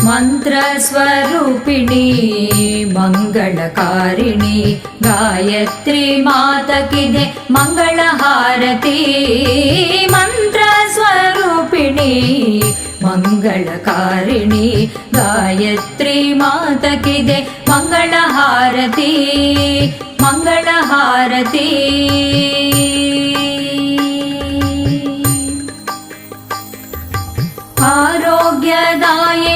ಮಂತ್ರಸ್ವರೂಪಿಣಿ ಮಂಗಳಕಾರಿಣಿ ಗಾಯತ್ರಿ ಮಾತಕಿದೆ ಮಂಗಳ ಹಾರತಿ ಮಂತ್ರಸ್ವರೂಪಿಣಿ ಮಂಗಳಕಾರಿಣಿ ಗಾಯತ್ರಿ ಮಾತಕಿದೆ ಮಂಗಳ ಹಾರತಿ ಮಂಗಳ ಹಾರತಿ ಆರೋಗ್ಯದಾಯ